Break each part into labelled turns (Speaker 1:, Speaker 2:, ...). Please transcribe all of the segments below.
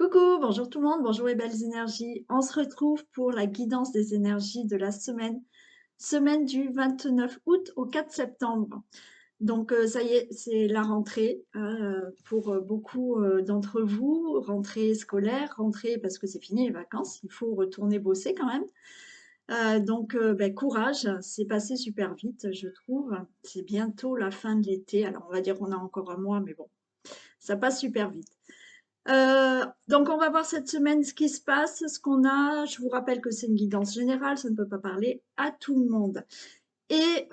Speaker 1: Coucou, bonjour tout le monde, bonjour les belles énergies. On se retrouve pour la guidance des énergies de la semaine du 29 août au 4 septembre. Donc ça y est, c'est la rentrée pour beaucoup d'entre vous, rentrée scolaire, rentrée parce que c'est fini les vacances, il faut retourner bosser quand même. Donc courage, c'est passé super vite, je trouve. C'est bientôt la fin de l'été, alors on va dire qu'on a encore un mois, mais bon, ça passe super vite. Donc on va voir cette semaine ce qui se passe, ce qu'on a. Je vous rappelle que c'est une guidance générale, ça ne peut pas parler à tout le monde. Et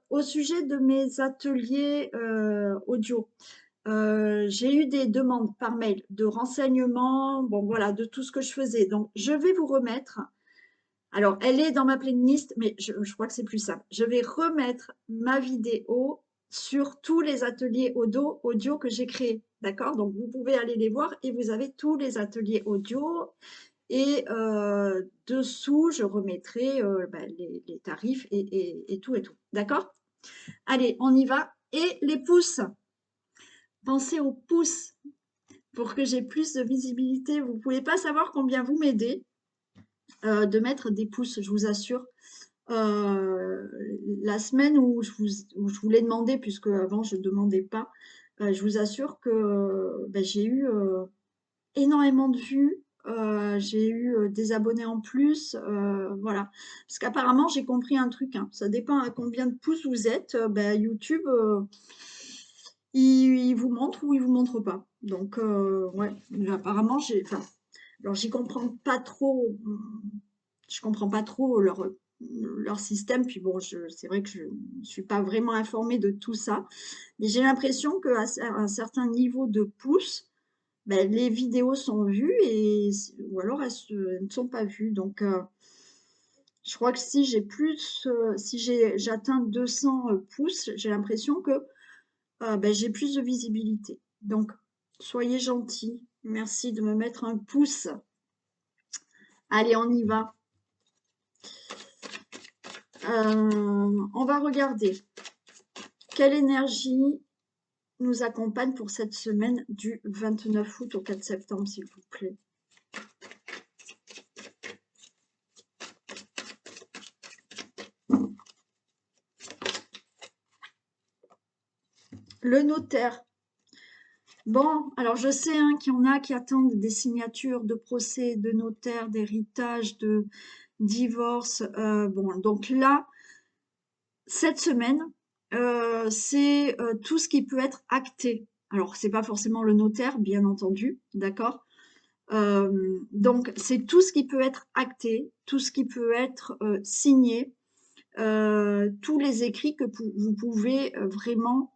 Speaker 1: au sujet de mes ateliers audio, j'ai eu des demandes par mail de renseignements, bon voilà, de tout ce que je faisais. Donc je vais vous remettre. Alors, elle est dans ma playlist, mais je crois que c'est plus simple. Je vais remettre ma vidéo sur tous les ateliers audio que j'ai créés. D'accord? Donc, vous pouvez aller les voir et vous avez tous les ateliers audio. Et dessous, je remettrai les tarifs et tout et tout. D'accord? Allez, on y va. Et les pouces. Pensez aux pouces pour que j'ai plus de visibilité. Vous ne pouvez pas savoir combien vous m'aidez de mettre des pouces, je vous assure. Euh, la semaine où je vous l'ai demandé, puisque avant je ne demandais pas, je vous assure que j'ai eu énormément de vues, j'ai eu des abonnés en plus, voilà. Parce qu'apparemment j'ai compris un truc, hein, ça dépend à combien de pouces vous êtes, YouTube, il vous montre ou il vous montre pas. Donc ouais, apparemment enfin, alors j'y comprends pas trop, je comprends pas trop leur système. Puis bon, c'est vrai que je ne suis pas vraiment informée de tout ça, mais j'ai l'impression qu'à un certain niveau de pouces, les vidéos sont vues ou alors elles ne sont pas vues. Donc je crois que si j'ai plus, si j'atteins 200 pouces, j'ai l'impression que j'ai plus de visibilité. Donc soyez gentils, merci de me mettre un pouce. Allez, on y va. On va regarder quelle énergie nous accompagne pour cette semaine du 29 août au 4 septembre, s'il vous plaît. Le notaire. Bon, alors je sais qu'il y en a qui attendent des signatures de procès, de notaire, d'héritage, de divorce. Bon, donc là, cette semaine, c'est tout ce qui peut être acté. Alors, c'est pas forcément le notaire, bien entendu, d'accord? Donc, c'est tout ce qui peut être acté, tout ce qui peut être signé, tous les écrits que vous pouvez vraiment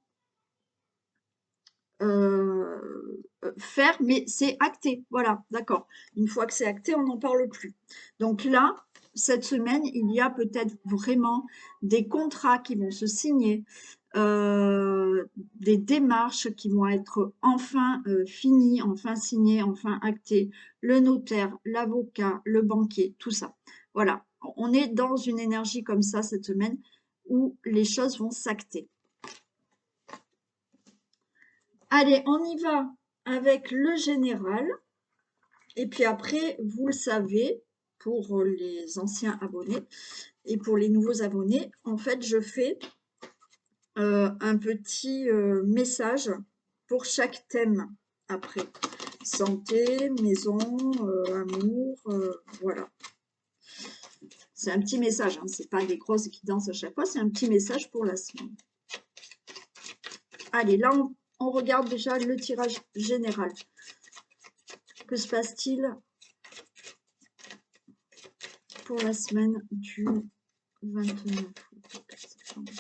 Speaker 1: faire, mais c'est acté. Voilà, d'accord. Une fois que c'est acté, on n'en parle plus. Donc là, cette semaine, il y a peut-être vraiment des contrats qui vont se signer, des démarches qui vont être enfin finies, enfin signées, enfin actées. Le notaire, l'avocat, le banquier, tout ça. Voilà, on est dans une énergie comme ça cette semaine où les choses vont s'acter. Allez, on y va avec le général. Et puis après, vous le savez, pour les anciens abonnés et pour les nouveaux abonnés, en fait, je fais un petit message pour chaque thème après. Santé, maison, amour, voilà. C'est un petit message, hein, c'est pas des grosses guidances à chaque fois, c'est un petit message pour la semaine. Allez, là, on regarde déjà le tirage général. Que se passe-t-il pour la semaine du 29 septembre?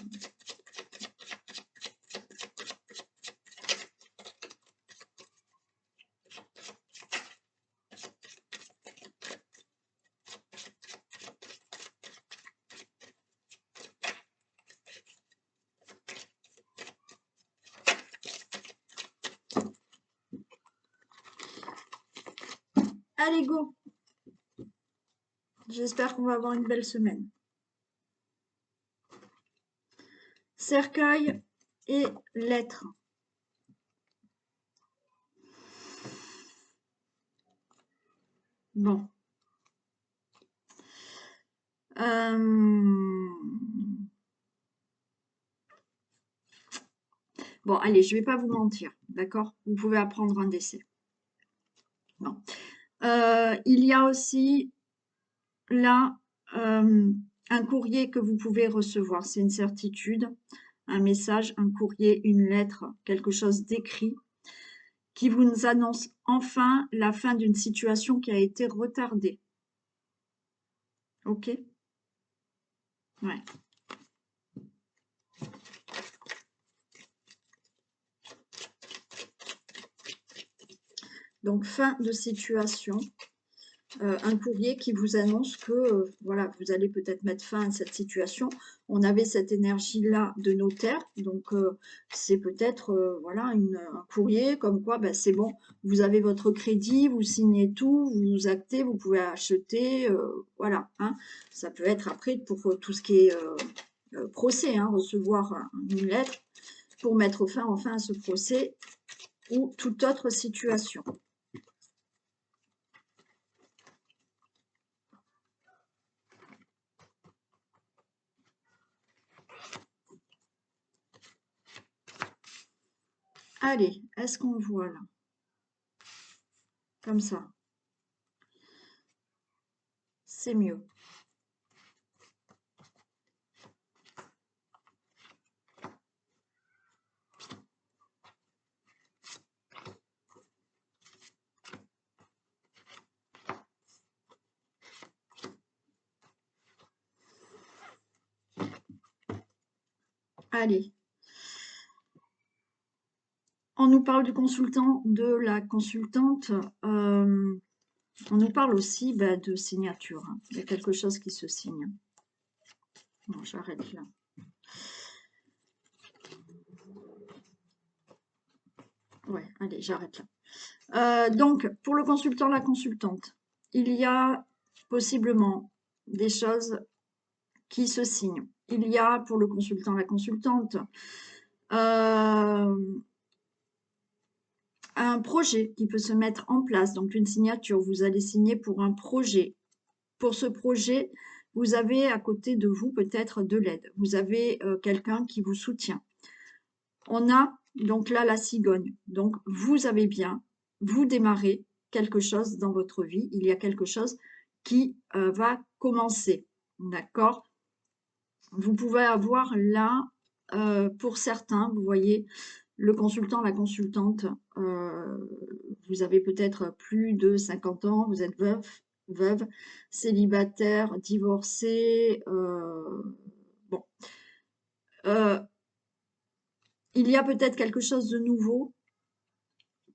Speaker 1: Allez, go! J'espère qu'on va avoir une belle semaine. Cercueil et lettres. Bon. Bon, allez, je vais pas vous mentir, d'accord? Vous pouvez apprendre un décès. Bon. Il y a aussi là un courrier que vous pouvez recevoir, c'est une certitude, un message, un courrier, une lettre, quelque chose d'écrit qui vous annonce enfin la fin d'une situation qui a été retardée. Ok? Ouais. Donc, fin de situation. Un courrier qui vous annonce que voilà, vous allez peut-être mettre fin à cette situation. On avait cette énergie-là de notaire, donc c'est peut-être voilà, un courrier comme quoi ben, c'est bon, vous avez votre crédit, vous signez tout, vous actez, vous pouvez acheter, voilà. Hein. Ça peut être après pour tout ce qui est procès, hein, recevoir une lettre pour mettre fin enfin à ce procès ou toute autre situation. Allez, est-ce qu'on voit là? Comme ça. C'est mieux. Allez. On nous parle du consultant, de la consultante. On nous parle aussi de signature. Hein. Il y a quelque chose qui se signe. Bon, j'arrête là. Ouais, allez, j'arrête là. Donc, pour le consultant, la consultante, il y a possiblement des choses qui se signent. Il y a pour le consultant, la consultante, un projet qui peut se mettre en place. Donc, une signature, vous allez signer pour un projet. Pour ce projet, vous avez à côté de vous peut-être de l'aide. Vous avez quelqu'un qui vous soutient. On a donc là la cigogne. Donc, vous avez bien, vous démarrez quelque chose dans votre vie. Il y a quelque chose qui va commencer. D'accord? Vous pouvez avoir là, pour certains, vous voyez, le consultant, la consultante, vous avez peut-être plus de 50 ans, vous êtes veuve, célibataire, divorcé, bon. Il y a peut-être quelque chose de nouveau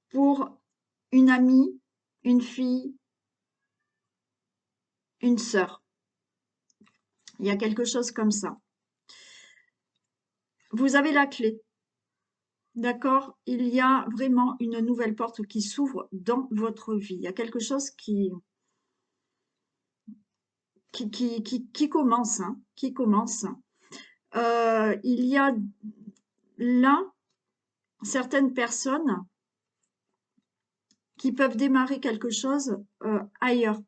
Speaker 1: pour une amie, une fille, une sœur. Il y a quelque chose comme ça. Vous avez la clé. D'accord? Il y a vraiment une nouvelle porte qui s'ouvre dans votre vie. Il y a quelque chose qui commence, hein, qui commence. Il y a là certaines personnes qui peuvent démarrer quelque chose ailleurs.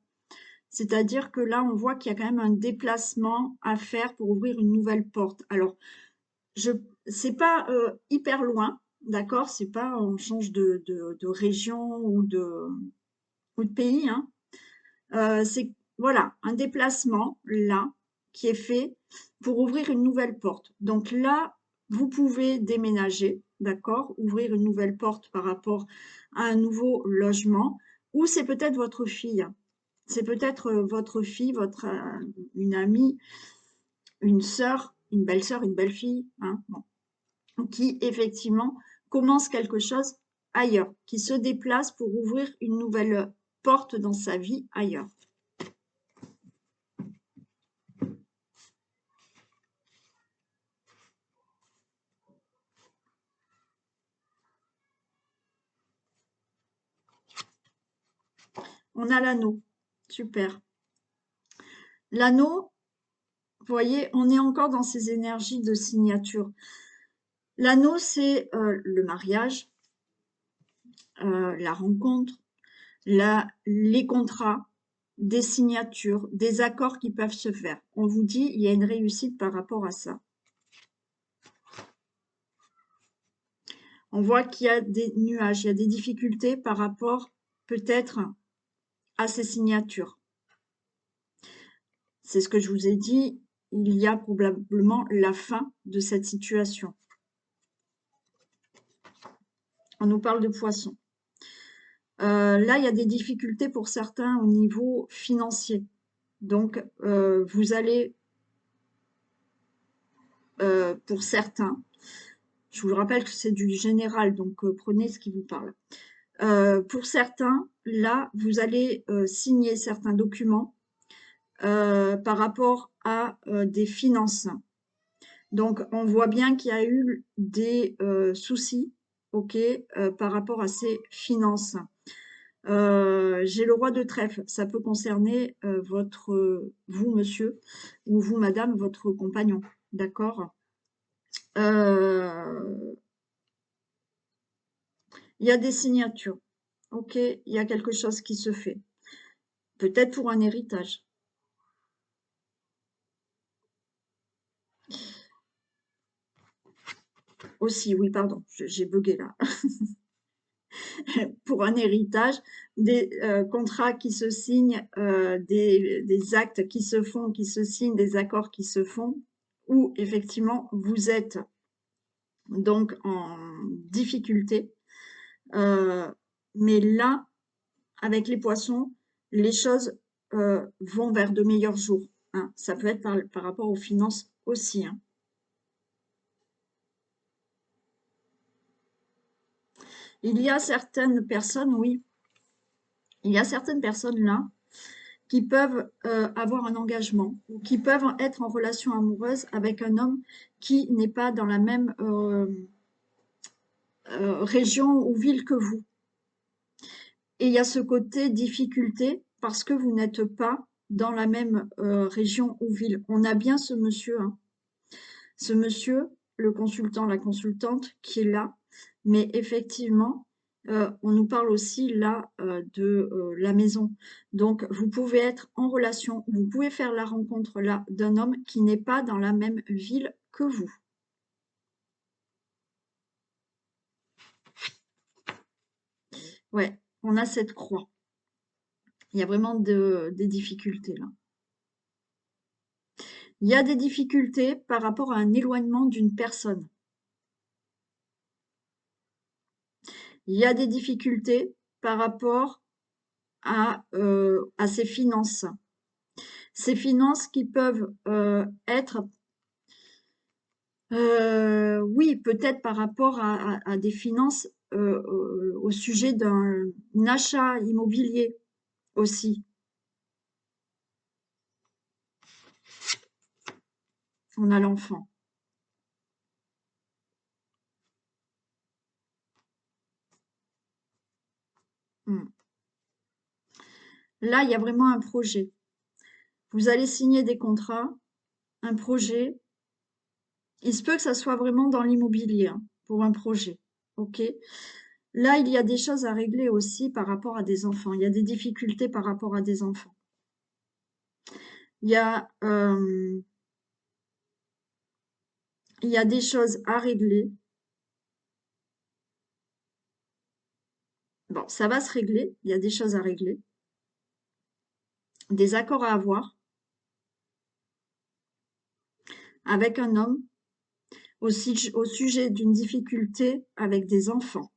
Speaker 1: C'est-à-dire que là, on voit qu'il y a quand même un déplacement à faire pour ouvrir une nouvelle porte. Alors, c'est pas hyper loin, d'accord? C'est pas on change de région ou de pays, hein. C'est voilà, un déplacement là qui est fait pour ouvrir une nouvelle porte. Donc là, vous pouvez déménager, d'accord? Ouvrir une nouvelle porte par rapport à un nouveau logement, ou c'est peut-être votre fille. C'est peut-être votre fille, une amie, une sœur, une belle-sœur, une belle-fille, hein, bon, qui effectivement commence quelque chose ailleurs, qui se déplace pour ouvrir une nouvelle porte dans sa vie ailleurs. On a l'anneau, super. L'anneau, vous voyez, on est encore dans ces énergies de signature. L'anneau, c'est le mariage, la rencontre, les contrats, des signatures, des accords qui peuvent se faire. On vous dit, il y a une réussite par rapport à ça. On voit qu'il y a des nuages, il y a des difficultés par rapport peut-être à ces signatures. C'est ce que je vous ai dit, il y a probablement la fin de cette situation. On nous parle de poissons. Là, il y a des difficultés pour certains au niveau financier. Donc, vous allez, pour certains, je vous rappelle que c'est du général, donc prenez ce qui vous parle. Pour certains, là, vous allez signer certains documents par rapport à des finances. Donc, on voit bien qu'il y a eu des soucis, ok, par rapport à ces finances. J'ai le roi de trèfle, ça peut concerner vous, monsieur, ou vous, madame, votre compagnon, d'accord? Il y a des signatures, ok, il y a quelque chose qui se fait, peut-être pour un héritage. Aussi, oui, pardon, j'ai bugué là. Pour un héritage, des contrats qui se signent, des actes qui se font, qui se signent, des accords qui se font, où effectivement vous êtes donc en difficulté. Mais là, avec les poissons, les choses vont vers de meilleurs jours, hein. Ça peut être par rapport aux finances aussi, hein. Il y a certaines personnes, oui, il y a certaines personnes là qui peuvent avoir un engagement ou qui peuvent être en relation amoureuse avec un homme qui n'est pas dans la même région ou ville que vous. Et il y a ce côté difficulté parce que vous n'êtes pas dans la même région ou ville. On a bien ce monsieur, hein. Ce monsieur, le consultant, la consultante qui est là, mais effectivement, on nous parle aussi là de la maison. Donc, vous pouvez être en relation, vous pouvez faire la rencontre là d'un homme qui n'est pas dans la même ville que vous. Ouais, on a cette croix. Il y a vraiment des difficultés là. Il y a des difficultés par rapport à un éloignement d'une personne. Il y a des difficultés par rapport à ses finances. Ces finances qui peuvent être, oui, peut-être par rapport à des finances au sujet d'un achat immobilier aussi. On a l'enfant. Hmm. Là, il y a vraiment un projet. Vous allez signer des contrats, un projet. Il se peut que ça soit vraiment dans l'immobilier, hein, pour un projet. OK? Là, il y a des choses à régler aussi par rapport à des enfants. Il y a des difficultés par rapport à des enfants. Il y a, il y a des choses à régler. Bon, ça va se régler. Il y a des choses à régler. Des accords à avoir avec un homme aussi au sujet d'une difficulté avec des enfants.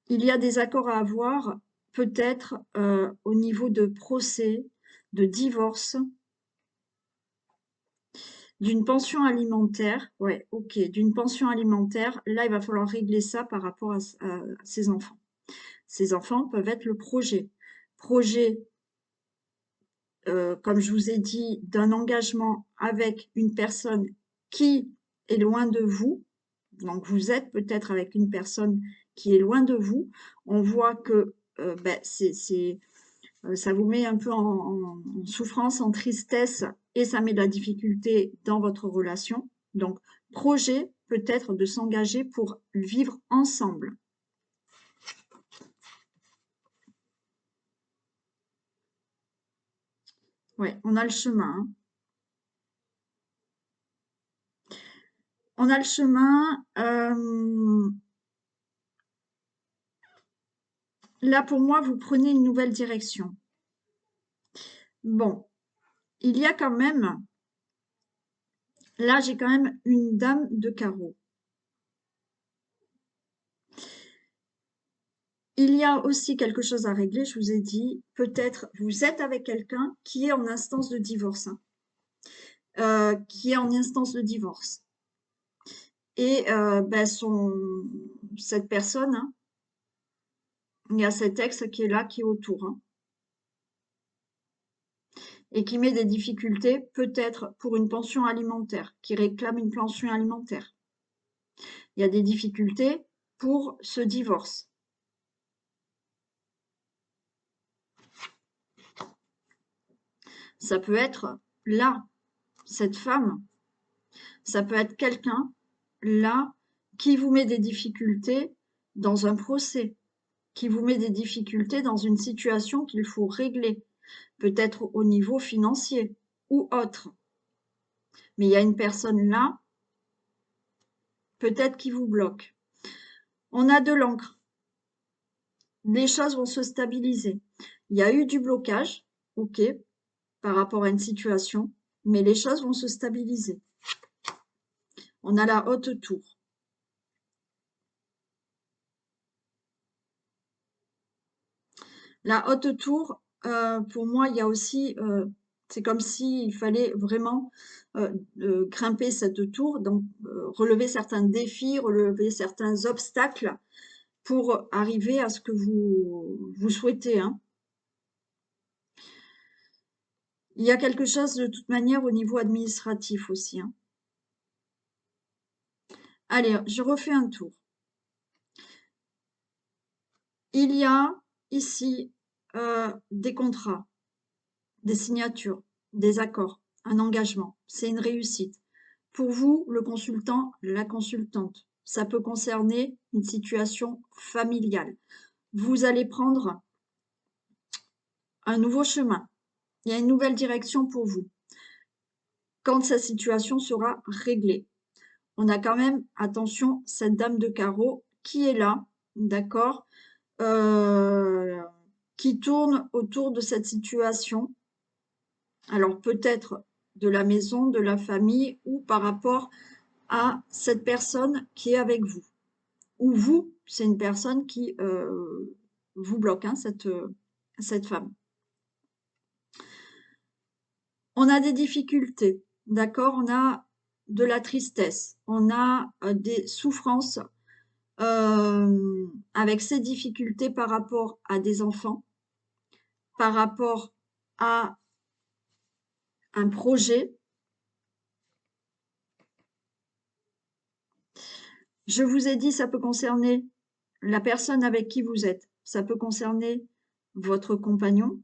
Speaker 1: Il y a des accords à avoir peut-être au niveau de procès, de divorce, d'une pension alimentaire. Ouais, ok, d'une pension alimentaire. Là, il va falloir régler ça par rapport à ces enfants. Ces enfants peuvent être le projet. Projet, comme je vous ai dit, d'un engagement avec une personne qui est loin de vous. Donc, vous êtes peut-être avec une personne qui est loin de vous. On voit que ben, ça vous met un peu en souffrance, en tristesse, et ça met de la difficulté dans votre relation. Donc, projet peut-être de s'engager pour vivre ensemble. Ouais, on a le chemin, hein. On a le chemin. Là, pour moi, vous prenez une nouvelle direction. Bon, il y a quand même, là, j'ai quand même une dame de carreau. Il y a aussi quelque chose à régler, je vous ai dit, peut-être vous êtes avec quelqu'un qui est en instance de divorce, hein, qui est en instance de divorce. Et ben cette personne, hein, il y a cet ex qui est là, qui est autour, hein, et qui met des difficultés, peut-être pour une pension alimentaire, qui réclame une pension alimentaire. Il y a des difficultés pour ce divorce. Ça peut être là, cette femme. Ça peut être quelqu'un là qui vous met des difficultés dans un procès, qui vous met des difficultés dans une situation qu'il faut régler, peut-être au niveau financier ou autre. Mais il y a une personne là, peut-être qui vous bloque. On a de l'encre. Les choses vont se stabiliser. Il y a eu du blocage, ok, par rapport à une situation, mais les choses vont se stabiliser. On a la haute tour. La haute tour, pour moi, il y a aussi, c'est comme s'il fallait vraiment grimper cette tour, donc relever certains défis, relever certains obstacles pour arriver à ce que vous souhaitez, hein. Il y a quelque chose de toute manière au niveau administratif aussi, hein. Allez, je refais un tour. Il y a ici des contrats, des signatures, des accords, un engagement. C'est une réussite. Pour vous, le consultant, la consultante, ça peut concerner une situation familiale. Vous allez prendre un nouveau chemin. Il y a une nouvelle direction pour vous. Quand cette situation sera réglée. On a quand même, attention, cette dame de carreau qui est là, d'accord, qui tourne autour de cette situation. Alors peut-être de la maison, de la famille ou par rapport à cette personne qui est avec vous. Ou vous, c'est une personne qui vous bloque, hein, cette femme. On a des difficultés, d'accord? On a de la tristesse, on a des souffrances avec ces difficultés par rapport à des enfants, par rapport à un projet. Je vous ai dit, ça peut concerner la personne avec qui vous êtes, ça peut concerner votre compagnon,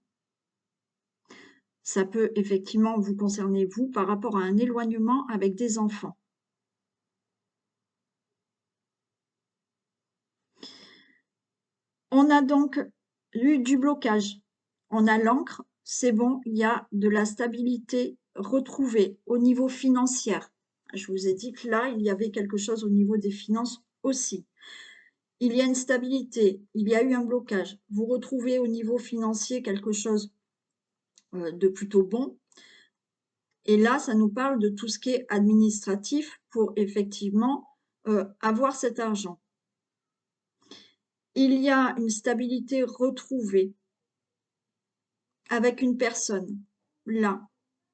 Speaker 1: ça peut effectivement vous concerner vous par rapport à un éloignement avec des enfants. On a donc eu du blocage. On a l'encre, c'est bon, il y a de la stabilité retrouvée au niveau financier. Je vous ai dit que là, il y avait quelque chose au niveau des finances aussi. Il y a une stabilité, il y a eu un blocage. Vous retrouvez au niveau financier quelque chose de plutôt bon. Et là, ça nous parle de tout ce qui est administratif pour effectivement avoir cet argent. Il y a une stabilité retrouvée avec une personne là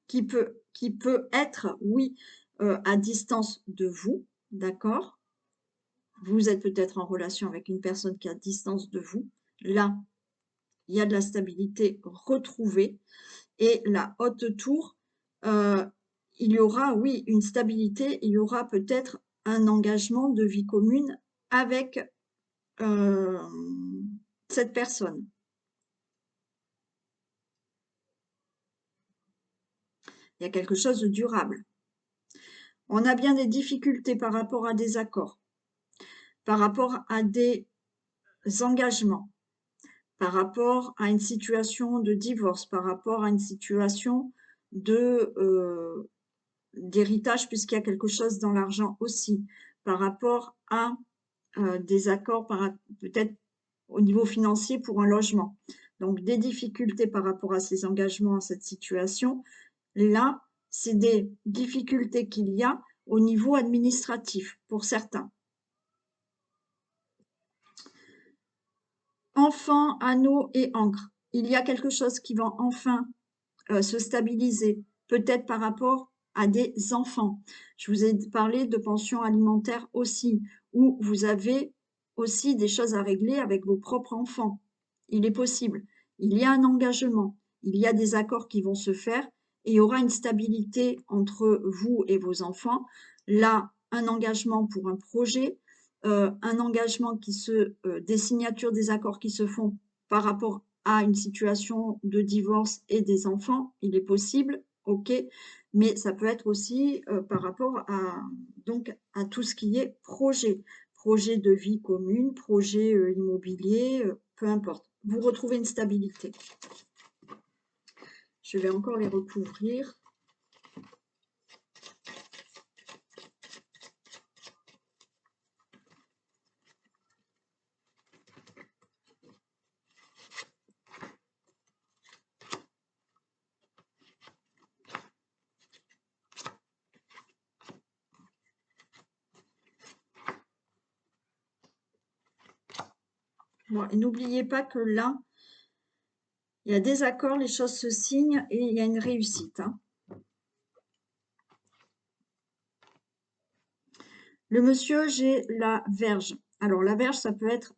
Speaker 1: qui peut être, oui, à distance de vous, d'accord? Vous êtes peut-être en relation avec une personne qui est à distance de vous. Là, il y a de la stabilité retrouvée. Et la haute tour, il y aura, oui, une stabilité, il y aura peut-être un engagement de vie commune avec cette personne. Il y a quelque chose de durable. On a bien des difficultés par rapport à des accords, par rapport à des engagements, par rapport à une situation de divorce, par rapport à une situation de d'héritage, puisqu'il y a quelque chose dans l'argent aussi, par rapport à des accords peut-être au niveau financier pour un logement. Donc, des difficultés par rapport à ces engagements, à cette situation. Là, c'est des difficultés qu'il y a au niveau administratif pour certains. Enfants, anneaux et encre. Il y a quelque chose qui va enfin se stabiliser, peut-être par rapport à des enfants. Je vous ai parlé de pension alimentaire aussi, où vous avez aussi des choses à régler avec vos propres enfants. Il est possible. Il y a un engagement, il y a des accords qui vont se faire et il y aura une stabilité entre vous et vos enfants. Là, un engagement pour un projet, un engagement des signatures des accords qui se font par rapport à une situation de divorce et des enfants, il est possible, ok, mais ça peut être aussi par rapport donc, à tout ce qui est projet de vie commune, projet immobilier, peu importe. Vous retrouvez une stabilité. Je vais encore les recouvrir. Bon, et n'oubliez pas que là, il y a des accords, les choses se signent et il y a une réussite. Hein. Le monsieur, j'ai la Vierge. Alors, la Vierge, ça peut être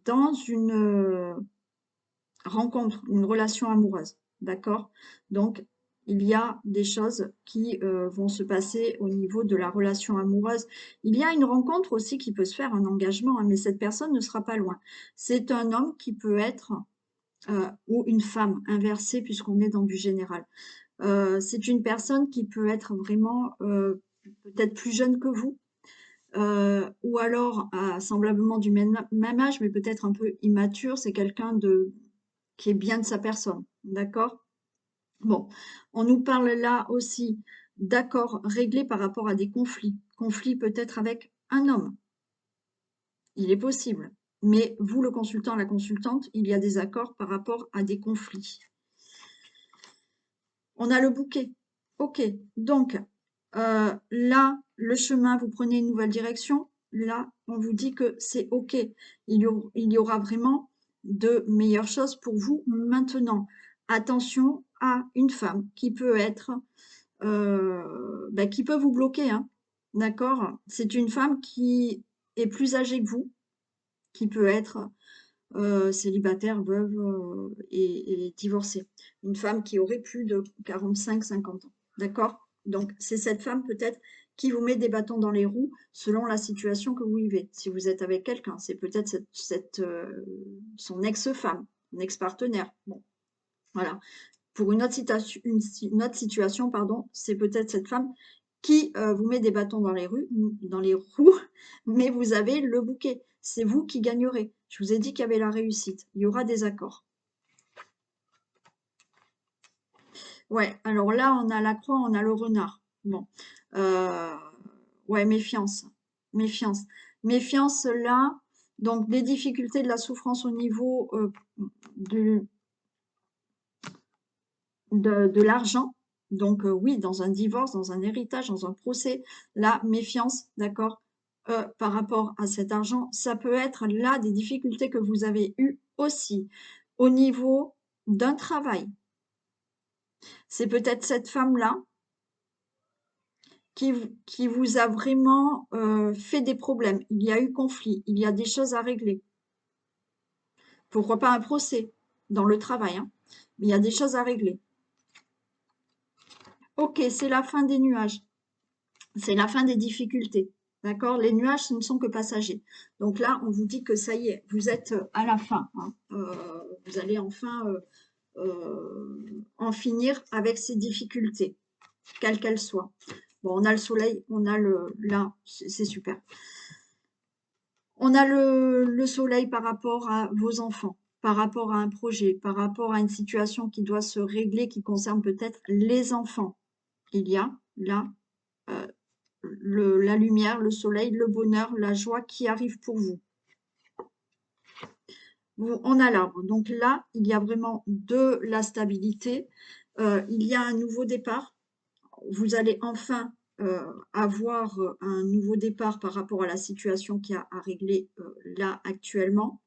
Speaker 1: dans une rencontre, une relation amoureuse. D'accord? Donc, il y a des choses qui vont se passer au niveau de la relation amoureuse. Il y a une rencontre aussi qui peut se faire, un engagement, hein, mais cette personne ne sera pas loin. C'est un homme qui peut être, ou une femme, inversée puisqu'on est dans du général. C'est une personne qui peut être vraiment peut-être plus jeune que vous, ou alors semblablement du même âge, mais peut-être un peu immature. C'est quelqu'un qui est bien de sa personne, d'accord? Bon, on nous parle là aussi d'accords réglés par rapport à des conflits. Conflits peut-être avec un homme, il est possible. Mais vous, le consultant, la consultante, il y a des accords par rapport à des conflits. On a le bouquet. Ok, donc là, le chemin, vous prenez une nouvelle direction. Là, on vous dit que c'est ok. Il y aura vraiment de meilleures choses pour vous maintenant. Attention à une femme qui peut être, qui peut vous bloquer, hein. D'accord? C'est une femme qui est plus âgée que vous, qui peut être célibataire, veuve et divorcée. Une femme qui aurait plus de 45-50 ans. D'accord? Donc, c'est cette femme peut-être qui vous met des bâtons dans les roues selon la situation que vous vivez. Si vous êtes avec quelqu'un, c'est peut-être son ex-femme, son ex-partenaire. Bon, voilà. Pour une autre situation, pardon, c'est peut-être cette femme qui vous met des bâtons dans les roues, mais vous avez le bouquet. C'est vous qui gagnerez. Je vous ai dit qu'il y avait la réussite. Il y aura des accords. Ouais, alors là, on a la croix, on a le renard. Bon. Ouais, méfiance. Méfiance. Méfiance là. Donc, des difficultés, de la souffrance au niveau de l'argent. Donc, oui, dans un divorce, dans un héritage, dans un procès, la méfiance, d'accord, par rapport à cet argent, ça peut être là des difficultés que vous avez eues aussi au niveau d'un travail. C'est peut-être cette femme-là qui vous a vraiment fait des problèmes. Il y a eu conflit, il y a des choses à régler. Pourquoi pas un procès dans le travail, hein, mais il y a des choses à régler. Ok, c'est la fin des nuages. C'est la fin des difficultés. D'accord? Les nuages, ce ne sont que passagers. Donc là, on vous dit que ça y est, vous êtes à la fin. Hein. Vous allez enfin en finir avec ces difficultés, quelles qu'elles soient. Bon, on a le soleil, on a là, c'est super. On a le soleil par rapport à vos enfants, par rapport à un projet, par rapport à une situation qui doit se régler, qui concerne peut-être les enfants. Il y a là la lumière, le soleil, le bonheur, la joie qui arrive pour vous. On a l'arbre. Donc là, il y a vraiment de la stabilité. Il y a un nouveau départ. Vous allez enfin avoir un nouveau départ par rapport à la situation qu'il y a à régler là actuellement.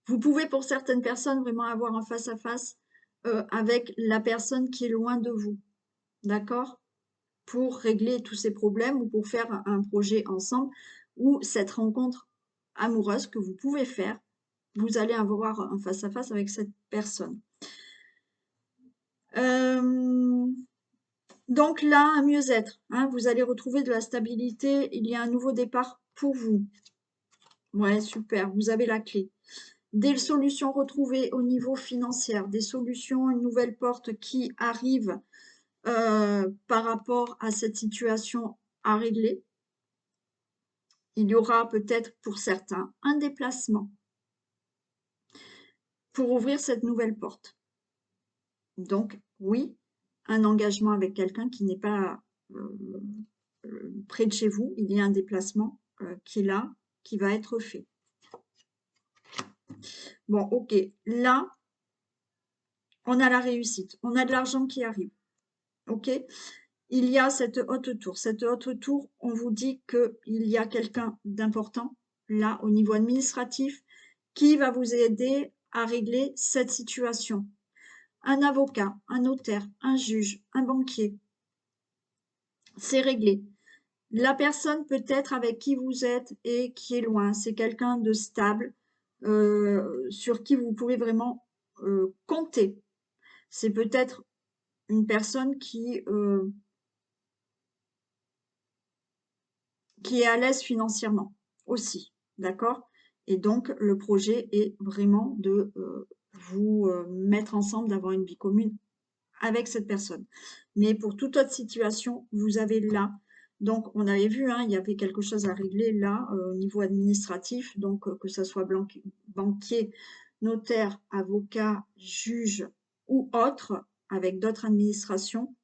Speaker 1: Vous pouvez pour certaines personnes vraiment avoir un face-à-face avec la personne qui est loin de vous. D'accord? Pour régler tous ces problèmes ou pour faire un projet ensemble ou cette rencontre amoureuse que vous pouvez faire, vous allez avoir un face-à-face avec cette personne. Donc là, un mieux-être, hein, vous allez retrouver de la stabilité, il y a un nouveau départ pour vous. Ouais, super, vous avez la clé. Des solutions retrouvées au niveau financier, des solutions, une nouvelle porte qui arrive par rapport à cette situation à régler. Il y aura peut-être pour certains un déplacement pour ouvrir cette nouvelle porte. Donc, oui, un engagement avec quelqu'un qui n'est pas près de chez vous. Il y a un déplacement qui est là, qui va être fait. Bon, ok. Là, on a la réussite. On a de l'argent qui arrive. Ok. Il y a cette haute tour. Cette haute tour, on vous dit qu'il y a quelqu'un d'important, là, au niveau administratif, qui va vous aider à régler cette situation. Un avocat, un notaire, un juge, un banquier. C'est réglé. La personne peut-être avec qui vous êtes et qui est loin, c'est quelqu'un de stable, sur qui vous pouvez vraiment compter. C'est peut-être une personne qui est à l'aise financièrement aussi, d'accord? Et donc, le projet est vraiment de vous mettre ensemble, d'avoir une vie commune avec cette personne. Mais pour toute autre situation, vous avez là, donc on avait vu, hein, il y avait quelque chose à régler là au niveau administratif, donc que ce soit banquier, notaire, avocat, juge ou autre, avec d'autres administrations,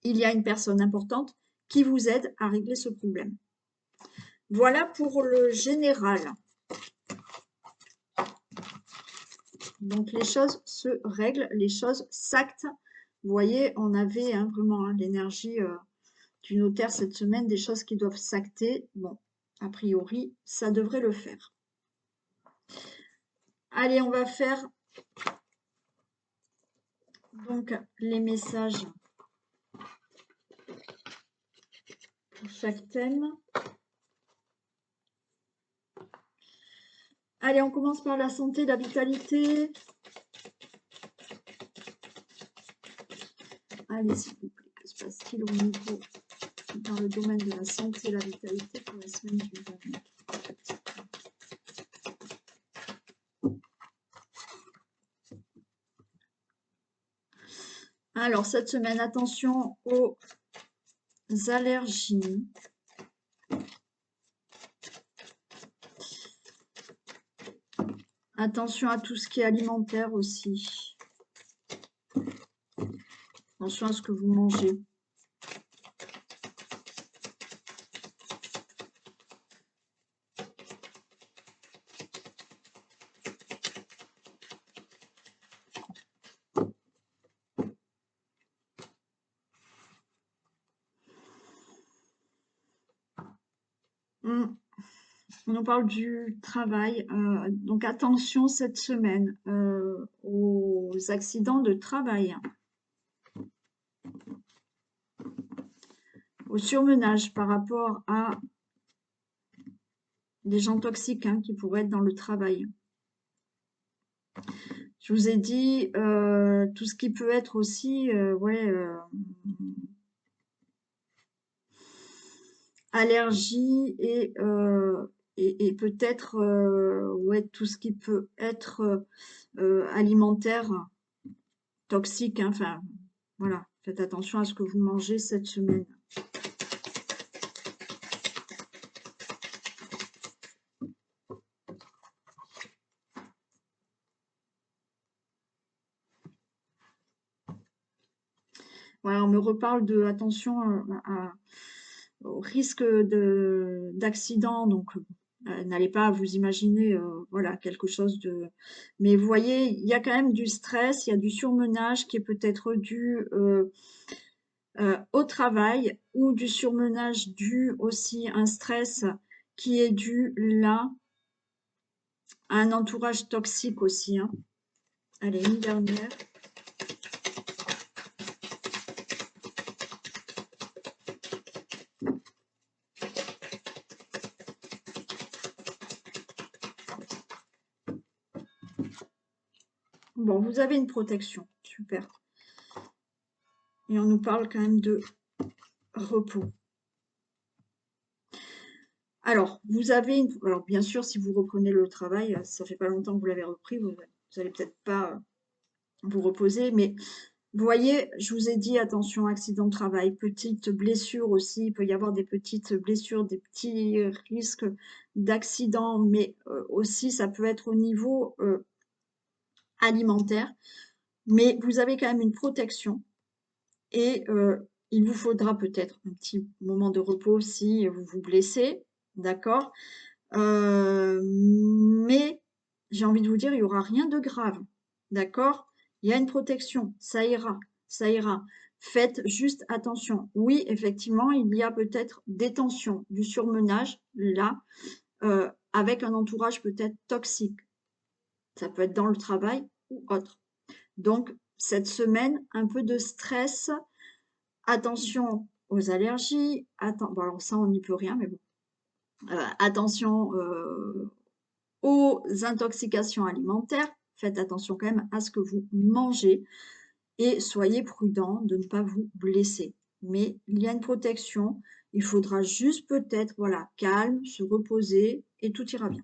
Speaker 1: il y a une personne importante qui vous aide à régler ce problème. Voilà pour le général. Donc les choses se règlent, les choses s'actent. Vous voyez, on avait vraiment l'énergie du notaire cette semaine, des choses qui doivent s'acter. Bon, a priori, ça devrait le faire. Allez, on va faire donc les messages pour chaque thème. Allez, on commence par la santé, la vitalité. Allez, s'il vous plaît, que se passe-t-il au niveau dans le domaine de la santé et la vitalité pour la semaine du 29 ? Alors, cette semaine, attention aux allergies. Attention à tout ce qui est alimentaire aussi. Attention à ce que vous mangez. On en parle du travail. Donc attention cette semaine aux accidents de travail, au surmenage par rapport à des gens toxiques qui pourraient être dans le travail. Je vous ai dit tout ce qui peut être aussi allergie et peut-être tout ce qui peut être alimentaire toxique. Enfin, voilà, faites attention à ce que vous mangez cette semaine. voilà, on me reparle de attention au risque d'accident, donc n'allez pas vous imaginer voilà, quelque chose de... Mais vous voyez, il y a quand même du stress, il y a du surmenage qui est peut-être dû au travail ou du surmenage dû aussi à un stress qui est dû là à un entourage toxique aussi. Hein. Allez, une dernière. Bon, vous avez une protection, super. Et on nous parle quand même de repos. Alors, vous avez une... Alors, bien sûr, si vous reprenez le travail, ça fait pas longtemps que vous l'avez repris, vous allez peut-être pas vous reposer, mais vous voyez, je vous ai dit, attention, accident de travail, petites blessures aussi, il peut y avoir des petites blessures, des petits risques d'accident, mais aussi ça peut être au niveau alimentaire, mais vous avez quand même une protection et il vous faudra peut-être un petit moment de repos si vous vous blessez, d'accord? Mais j'ai envie de vous dire, il n'y aura rien de grave, d'accord? Il y a une protection, ça ira, ça ira. Faites juste attention. Oui, effectivement, il y a peut-être des tensions, du surmenage, là, avec un entourage peut-être toxique. Ça peut être dans le travail ou autre. Donc, cette semaine, un peu de stress, attention aux allergies, bon, alors ça, on n'y peut rien, mais bon. Attention aux intoxications alimentaires, faites attention quand même à ce que vous mangez et soyez prudent de ne pas vous blesser. Mais il y a une protection, il faudra juste peut-être, voilà, calme, se reposer et tout ira bien.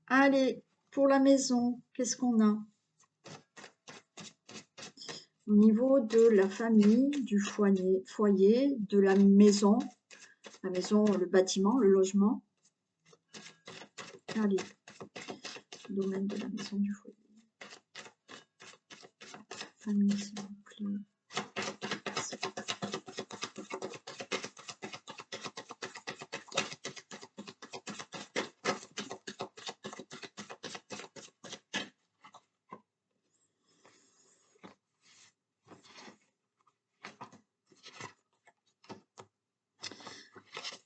Speaker 1: Allez, pour la maison, qu'est-ce qu'on a? Au niveau de la famille, du foyer, de la maison, le bâtiment, le logement. Allez, domaine de la maison, du foyer. Famille, s'il vous plaît.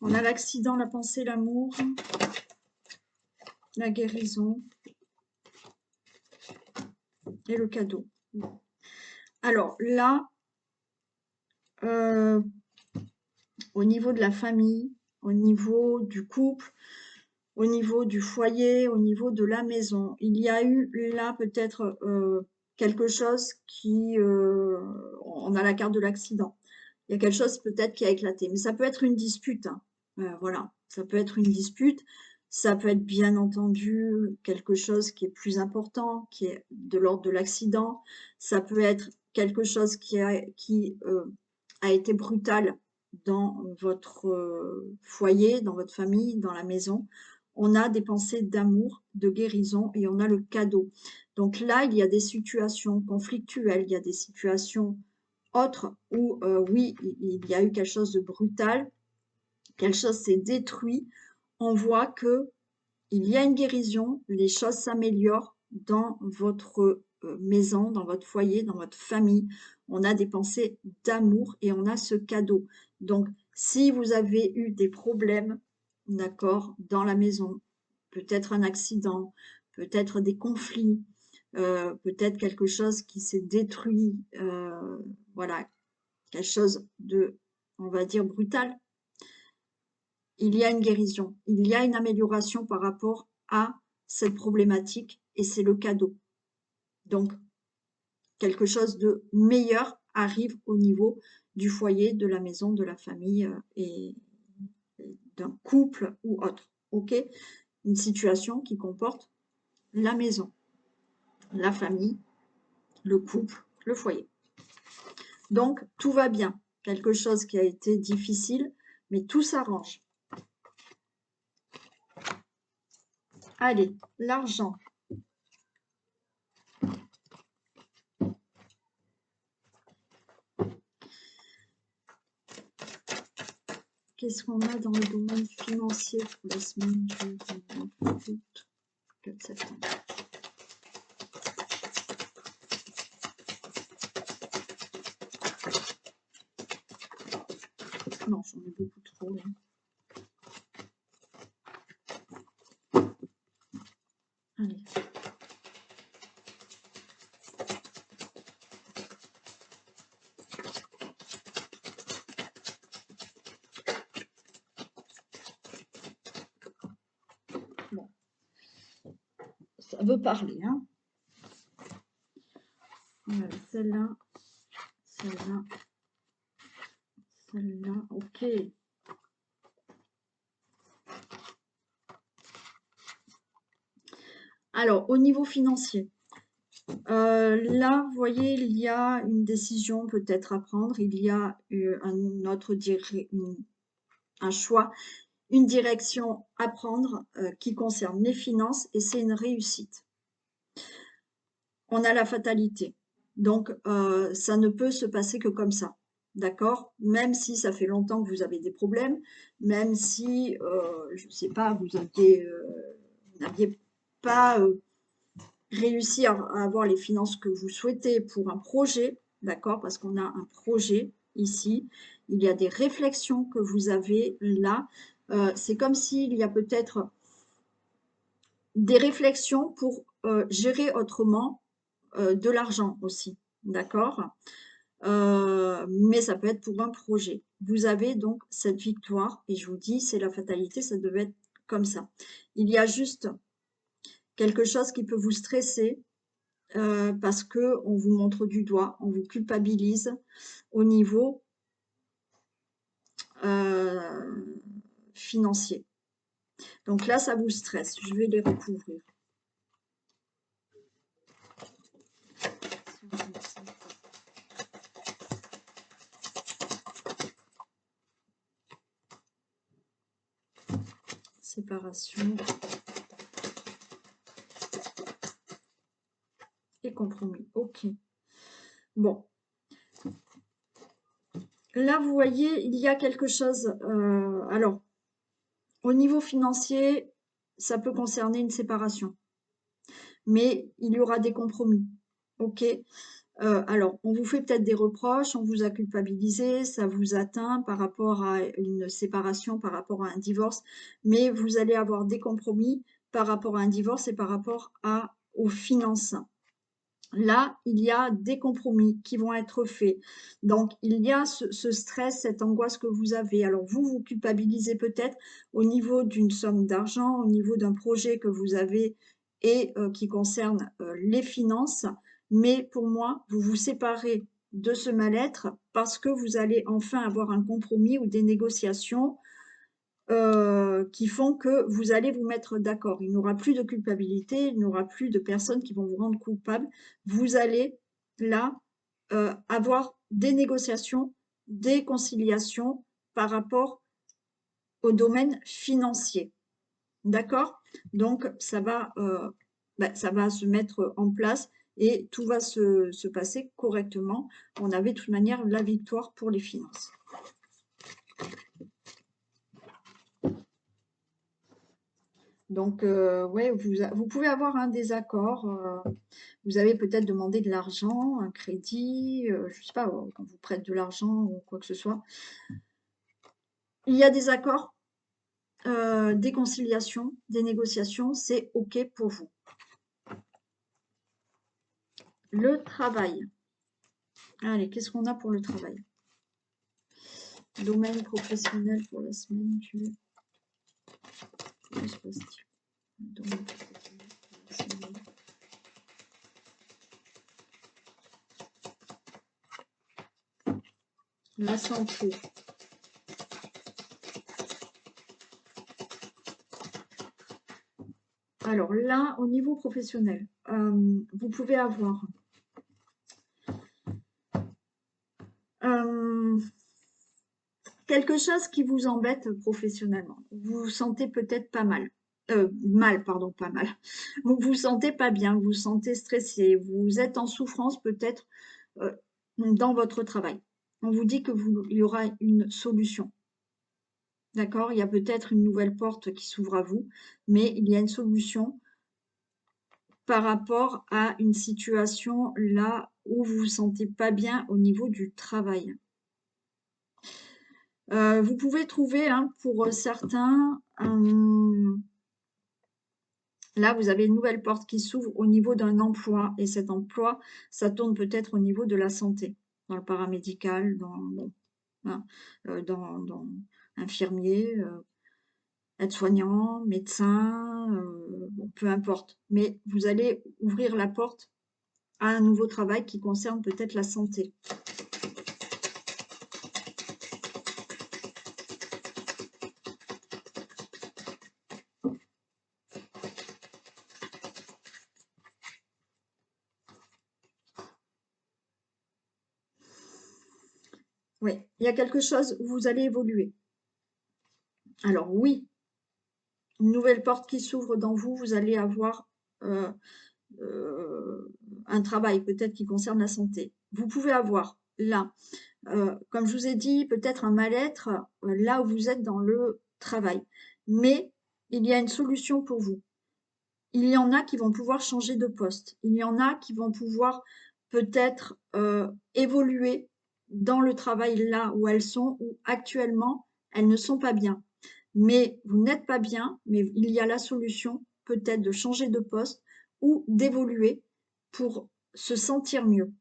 Speaker 1: On a l'accident, la pensée, l'amour, la guérison et le cadeau. Alors là, au niveau de la famille, au niveau du couple, au niveau du foyer, au niveau de la maison, il y a eu là peut-être quelque chose qui... on a la carte de l'accident. Il y a quelque chose peut-être qui a éclaté. Mais ça peut être une dispute. Hein. Voilà, ça peut être une dispute. Ça peut être bien entendu quelque chose qui est plus important, qui est de l'ordre de l'accident. Ça peut être quelque chose qui a été brutal dans votre foyer, dans votre famille, dans la maison. On a des pensées d'amour, de guérison et on a le cadeau. Donc là, il y a des situations conflictuelles, il y a des situations autres où, oui, il y a eu quelque chose de brutal, quelque chose s'est détruit. On voit que il y a une guérison, les choses s'améliorent dans votre maison, dans votre foyer, dans votre famille. On a des pensées d'amour et on a ce cadeau. Donc, si vous avez eu des problèmes, d'accord, dans la maison, peut-être un accident, peut-être des conflits, peut-être quelque chose qui s'est détruit, voilà, quelque chose de, on va dire, brutal, il y a une guérison, il y a une amélioration par rapport à cette problématique et c'est le cadeau. Donc, quelque chose de meilleur arrive au niveau du foyer, de la maison, de la famille et d'un couple ou autre. Ok? Une situation qui comporte la maison, la famille, le couple, le foyer. Donc, tout va bien. Quelque chose qui a été difficile, mais tout s'arrange. Allez, l'argent. qu'est-ce qu'on a dans le domaine financier pour la semaine du 29 août, 4 septembre. Non, j'en ai beaucoup trop là. Allez. Bon. Ça veut parler, hein. Voilà, celle-là, celle-là, celle-là, ok. Alors, au niveau financier, là, vous voyez, il y a une décision peut-être à prendre, il y a un choix, une direction à prendre qui concerne les finances et c'est une réussite. On a la fatalité, donc ça ne peut se passer que comme ça, d'accord? Même si ça fait longtemps que vous avez des problèmes, même si, je ne sais pas, vous n'aviez pas réussi à avoir les finances que vous souhaitez pour un projet, d'accord? Parce qu'on a un projet ici, il y a des réflexions que vous avez là. C'est comme s'il y a peut-être des réflexions pour gérer autrement de l'argent aussi, d'accord? Mais ça peut être pour un projet. Vous avez donc cette victoire, et je vous dis, c'est la fatalité, ça devait être comme ça. Il y a juste quelque chose qui peut vous stresser parce qu'on vous montre du doigt, on vous culpabilise au niveau financier. Donc là, ça vous stresse. Je vais les recouvrir. Séparation et compromis. Ok. Bon. Là, vous voyez, il y a quelque chose. Alors, au niveau financier, ça peut concerner une séparation. Mais il y aura des compromis. Ok. Alors, on vous fait peut-être des reproches, on vous a culpabilisé, ça vous atteint par rapport à une séparation, par rapport à un divorce, mais vous allez avoir des compromis par rapport à un divorce et par rapport aux finances. Là, il y a des compromis qui vont être faits. Donc, il y a ce stress, cette angoisse que vous avez. Alors, vous vous culpabilisez peut-être au niveau d'une somme d'argent, au niveau d'un projet que vous avez et qui concerne les finances. Mais pour moi, vous vous séparez de ce mal-être parce que vous allez enfin avoir un compromis ou des négociations qui font que vous allez vous mettre d'accord. Il n'y aura plus de culpabilité, il n'y aura plus de personnes qui vont vous rendre coupable. Vous allez là avoir des négociations, des conciliations par rapport au domaine financier. D'accord? Donc, ça va se mettre en place et tout va se passer correctement. On avait de toute manière la victoire pour les finances. Donc, ouais, vous pouvez avoir un désaccord. Vous avez peut-être demandé de l'argent, un crédit, je ne sais pas, quand vous prête de l'argent ou quoi que ce soit. Il y a des accords, des conciliations, des négociations, c'est OK pour vous. Le travail. Allez, qu'est-ce qu'on a pour le travail? Domaine professionnel pour la semaine du... Que se passe-t-il? Domaine professionnel pour la semaine. La santé. Alors là, au niveau professionnel, vous pouvez avoir quelque chose qui vous embête professionnellement. Vous vous sentez peut-être pas mal. Pas mal. Vous vous sentez pas bien, vous vous sentez stressé, vous êtes en souffrance peut-être dans votre travail. On vous dit qu'il y aura une solution. D'accord? Il y a peut-être une nouvelle porte qui s'ouvre à vous, mais il y a une solution par rapport à une situation là où vous vous sentez pas bien au niveau du travail. Vous pouvez trouver, hein, pour certains, là, vous avez une nouvelle porte qui s'ouvre au niveau d'un emploi et cet emploi, ça tourne peut-être au niveau de la santé, dans le paramédical, dans bon, voilà, dans infirmier, aide-soignant, médecin, bon, peu importe. Mais vous allez ouvrir la porte à un nouveau travail qui concerne peut-être la santé. Oui, il y a quelque chose où vous allez évoluer. Alors oui, une nouvelle porte qui s'ouvre dans vous, vous allez avoir euh, un travail peut-être qui concerne la santé. Vous pouvez avoir là, comme je vous ai dit, peut-être un mal-être là où vous êtes dans le travail. Mais il y a une solution pour vous. Il y en a qui vont pouvoir changer de poste. Il y en a qui vont pouvoir peut-être évoluer dans le travail là où elles sont, où actuellement elles ne sont pas bien. Mais vous n'êtes pas bien, mais il y a la solution peut-être de changer de poste ou d'évoluer pour se sentir mieux.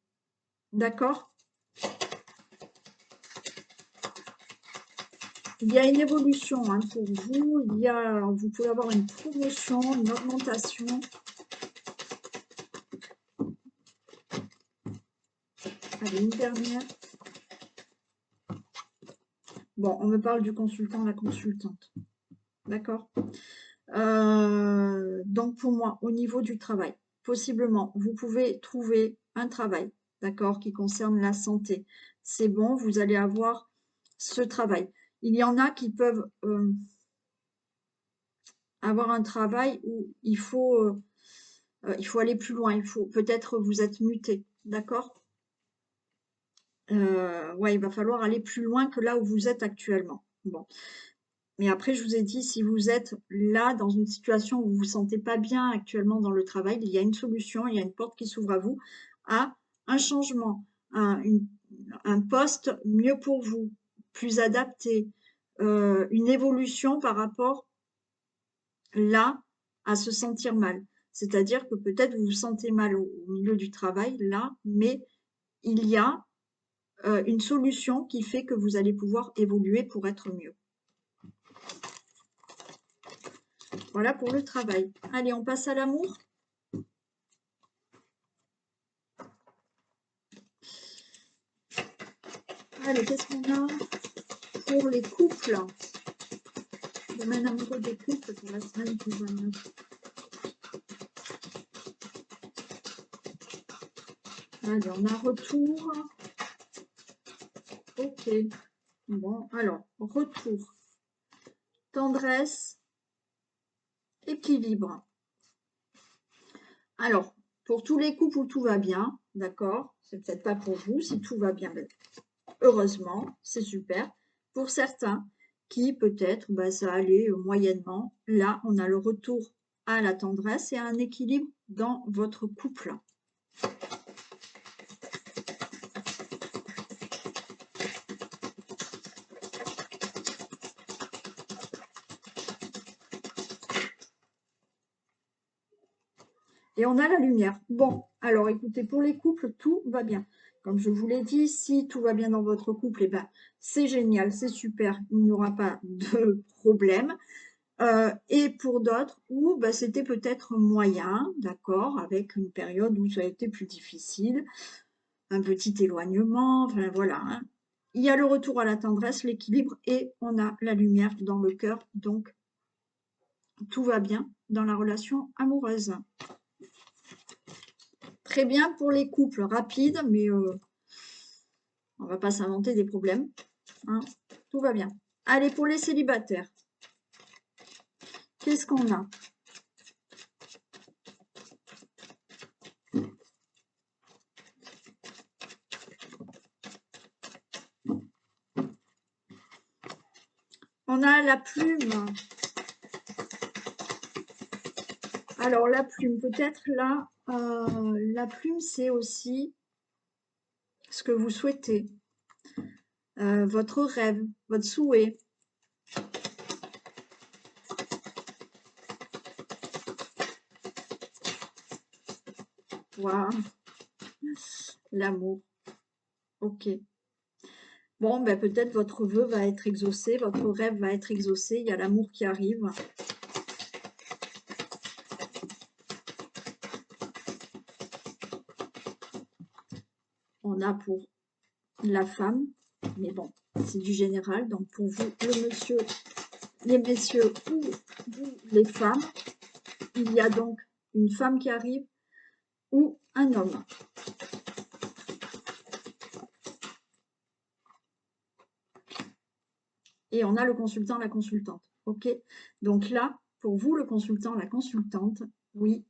Speaker 1: D'accord? Il y a une évolution, hein, pour vous. Vous pouvez avoir une promotion, une augmentation. Allez, une dernière. Bon, on me parle du consultant, la consultante. D'accord? Donc, pour moi, au niveau du travail, possiblement, vous pouvez trouver un travail, d'accord, qui concerne la santé. C'est bon, vous allez avoir ce travail. Il y en a qui peuvent avoir un travail où il faut aller plus loin. Il faut peut-être vous êtes muté, d'accord? Ouais, il va falloir aller plus loin que là où vous êtes actuellement. Bon. Mais après, je vous ai dit, si vous êtes là dans une situation où vous vous sentez pas bien actuellement dans le travail, il y a une solution, il y a une porte qui s'ouvre à vous, à un changement, un poste mieux pour vous, plus adapté, une évolution par rapport là à se sentir mal. C'est-à-dire que peut-être vous vous sentez mal au milieu du travail, là, mais il y a une solution qui fait que vous allez pouvoir évoluer pour être mieux. Voilà pour le travail. Allez, on passe à l'amour. Allez, qu'est-ce qu'on a pour les couples? Domaine amoureux des couples pour la semaine du 29. Allez, on a retour. Ok. Bon, alors, retour. Tendresse. Équilibre. Alors, pour tous les couples où tout va bien, d'accord, c'est peut-être pas pour vous, si tout va bien, heureusement, c'est super. Pour certains qui peut-être ça allait moyennement, là on a le retour à la tendresse et à un équilibre dans votre couple. Et on a la lumière. Bon, alors écoutez, pour les couples, tout va bien. Comme je vous l'ai dit, si tout va bien dans votre couple, eh ben, c'est génial, c'est super, il n'y aura pas de problème. Et pour d'autres où c'était peut-être moyen, d'accord, avec une période où ça a été plus difficile, un petit éloignement, enfin voilà, hein. Il y a le retour à la tendresse, l'équilibre et on a la lumière dans le cœur, donc tout va bien dans la relation amoureuse. Très bien pour les couples rapides, mais on va pas s'inventer des problèmes, hein. Tout va bien. Allez, pour les célibataires, qu'est-ce qu'on a? On a la plume. Alors, la plume, peut-être là, la plume, c'est aussi ce que vous souhaitez, votre rêve, votre souhait. Voilà, l'amour. Ok. Bon, ben peut-être votre vœu va être exaucé, votre rêve va être exaucé, il y a l'amour qui arrive. On a pour la femme, mais bon, c'est du général, donc pour vous, le monsieur, les messieurs ou vous, les femmes, il y a donc une femme qui arrive ou un homme. Et on a le consultant, la consultante. Ok. Donc là, pour vous, le consultant, la consultante, oui,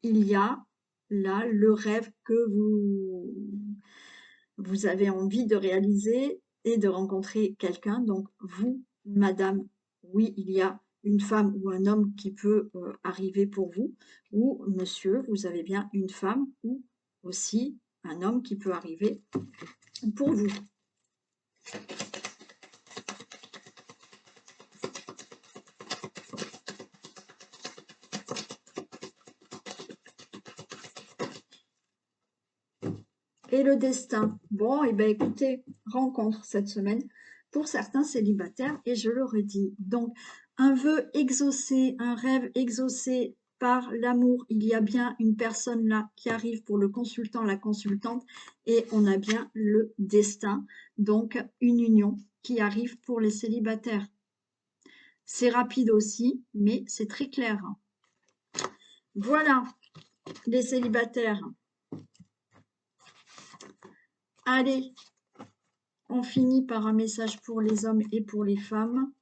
Speaker 1: il y a là le rêve que vous avez envie de réaliser et de rencontrer quelqu'un. Donc vous, madame, oui, il y a une femme ou un homme qui peut arriver pour vous. Ou monsieur, vous avez bien une femme ou aussi un homme qui peut arriver pour vous. Et le destin. Bon, et bien écoutez, rencontre cette semaine pour certains célibataires, et je le redis. Donc, un vœu exaucé, un rêve exaucé par l'amour. Il y a bien une personne là qui arrive pour le consultant, la consultante, et on a bien le destin. Donc, une union qui arrive pour les célibataires. C'est rapide aussi, mais c'est très clair. Voilà, les célibataires. Allez, on finit par un message pour les hommes et pour les femmes.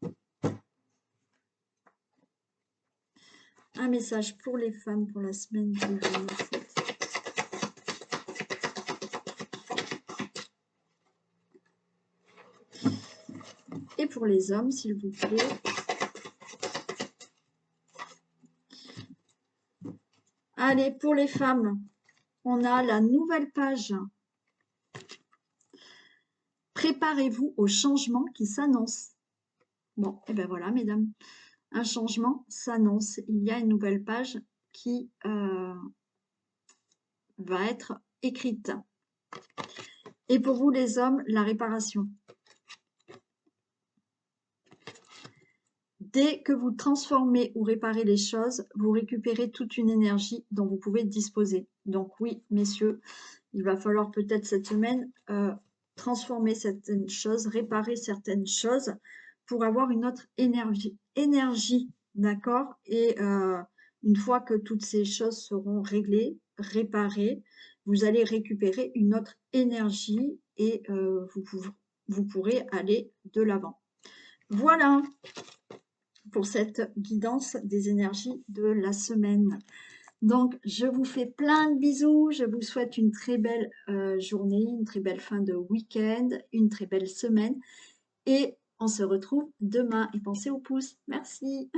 Speaker 1: Un message pour les femmes pour la semaine du 29 août. Et pour les hommes, s'il vous plaît. Allez, pour les femmes, on a la nouvelle page. Préparez-vous au changement qui s'annonce. Bon, et ben voilà, mesdames. Un changement s'annonce. Il y a une nouvelle page qui va être écrite. Et pour vous, les hommes, la réparation. Dès que vous transformez ou réparez les choses, vous récupérez toute une énergie dont vous pouvez disposer. Donc oui, messieurs, il va falloir peut-être cette semaine transformer certaines choses, réparer certaines choses pour avoir une autre énergie, d'accord? Et une fois que toutes ces choses seront réglées, réparées, vous allez récupérer une autre énergie et vous pourrez aller de l'avant. Voilà pour cette guidance des énergies de la semaine. Donc, je vous fais plein de bisous. Je vous souhaite une très belle journée, une très belle fin de week-end, une très belle semaine. Et on se retrouve demain. Et pensez au pouce. Merci.